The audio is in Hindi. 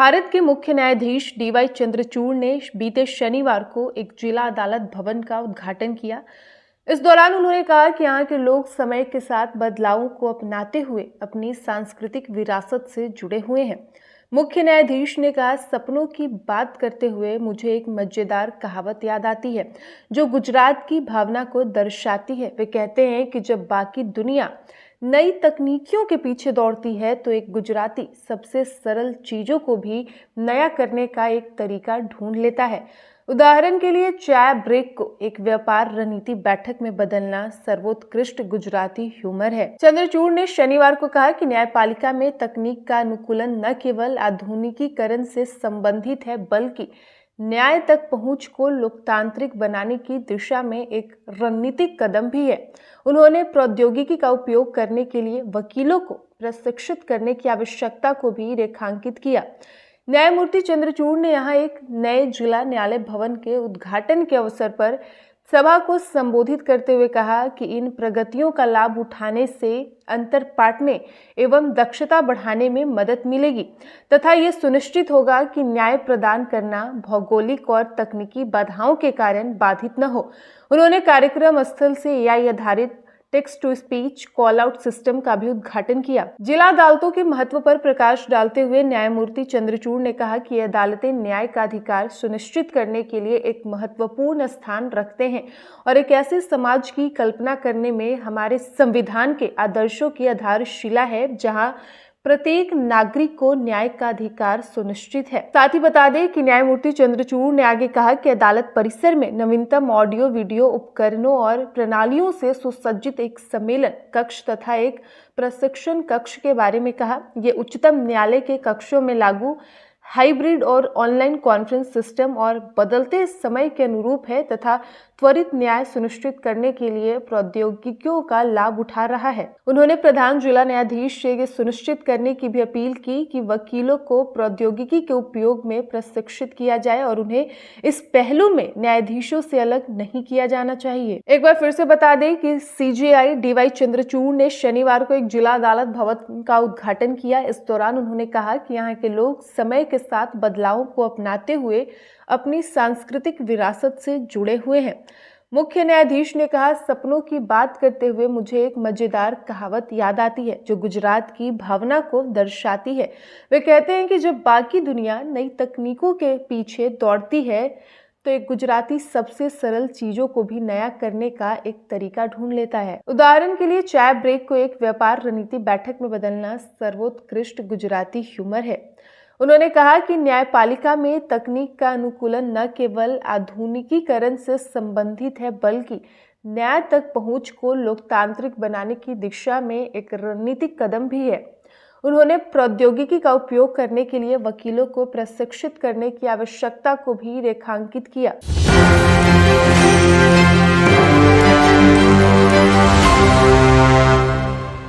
भारत के मुख्य न्यायाधीश डीवाई चंद्रचूड़ ने बीते शनिवार को एक जिला अदालत भवन का उद्घाटन किया। इस दौरान उन्होंने कहा कि यहाँ के लोग समय के साथ बदलावों को अपनाते हुए अपनी सांस्कृतिक विरासत से जुड़े हुए हैं। मुख्य न्यायाधीश ने कहा, सपनों की बात करते हुए मुझे एक मजेदार कहावत याद आती है जो गुजरात की भावना को दर्शाती है। वे कहते हैं कि जब बाकी दुनिया नई तकनीकियों के पीछे दौड़ती है तो एक गुजराती सबसे सरल चीजों को भी नया करने का एक तरीका ढूंढ लेता है। उदाहरण के लिए, चाय ब्रेक को एक व्यापार रणनीति बैठक में बदलना सर्वोत्कृष्ट गुजराती ह्यूमर है। चंद्रचूड़ ने शनिवार को कहा कि न्यायपालिका में तकनीक का अनुकूलन न केवल आधुनिकीकरण से संबंधित है बल्कि न्याय तक पहुंच को लोकतांत्रिक बनाने की दिशा में एक रणनीतिक कदम भी है। उन्होंने प्रौद्योगिकी का उपयोग करने के लिए वकीलों को प्रशिक्षित करने की आवश्यकता को भी रेखांकित किया। न्यायमूर्ति चंद्रचूड़ ने यहाँ एक नए जिला न्यायालय भवन के उद्घाटन के अवसर पर सभा को संबोधित करते हुए कहा कि इन प्रगतियों का लाभ उठाने से अंतर पाटने एवं दक्षता बढ़ाने में मदद मिलेगी तथा ये सुनिश्चित होगा कि न्याय प्रदान करना भौगोलिक और तकनीकी बाधाओं के कारण बाधित न हो। उन्होंने कार्यक्रम स्थल से एआई आधारित text to speech call out system का भी उद्घाटन किया। जिला अदालतों के महत्व पर प्रकाश डालते हुए न्यायमूर्ति चंद्रचूड़ ने कहा कि ये अदालतें न्याय का अधिकार सुनिश्चित करने के लिए एक महत्वपूर्ण स्थान रखते हैं और एक ऐसे समाज की कल्पना करने में हमारे संविधान के आदर्शों की आधारशिला है जहां प्रत्येक नागरिक को न्याय का अधिकार सुनिश्चित है। साथ ही बता दें कि न्यायमूर्ति चंद्रचूड़ ने आगे कहा कि अदालत परिसर में नवीनतम ऑडियो वीडियो उपकरणों और प्रणालियों से सुसज्जित एक सम्मेलन कक्ष तथा एक प्रशिक्षण कक्ष के बारे में कहा। ये उच्चतम न्यायालय के कक्षों में लागू हाइब्रिड और ऑनलाइन कॉन्फ्रेंस सिस्टम और बदलते समय के अनुरूप है तथा त्वरित न्याय सुनिश्चित करने के लिए प्रौद्योगिकियों का लाभ उठा रहा है। उन्होंने प्रधान जिला न्यायाधीश से ये सुनिश्चित करने की भी अपील की कि वकीलों को प्रौद्योगिकी के उपयोग में प्रशिक्षित किया जाए और उन्हें इस पहलू में न्यायाधीशों से अलग नहीं किया जाना चाहिए। एक बार फिर से बता दें कि सीजेआई डीवाई चंद्रचूड़ ने शनिवार को एक जिला अदालत भवन का उद्घाटन किया। इस दौरान उन्होंने कहा कि यहाँ के लोग समय के साथ बदलावों को अपनाते हुए अपनी सांस्कृतिक विरासत से जुड़े हुए हैं। मुख्य न्यायाधीश ने कहा, सपनों की बात करते हुए मुझे एक मजेदार कहावत याद आती है जो गुजरात की भावना को दर्शाती है। वे कहते हैं कि जब बाकी दुनिया नई तकनीकों के पीछे दौड़ती है तो एक गुजराती सबसे सरल चीजों को भी नया करने का एक तरीका ढूंढ लेता है। उदाहरण के लिए, चाय ब्रेक को एक व्यापार रणनीति बैठक में बदलना सर्वोत्कृष्ट गुजराती ह्यूमर है। उन्होंने कहा कि न्यायपालिका में तकनीक का अनुकूलन न केवल आधुनिकीकरण से संबंधित है बल्कि न्याय तक पहुंच को लोकतांत्रिक बनाने की दिशा में एक रणनीतिक कदम भी है। उन्होंने प्रौद्योगिकी का उपयोग करने के लिए वकीलों को प्रशिक्षित करने की आवश्यकता को भी रेखांकित किया।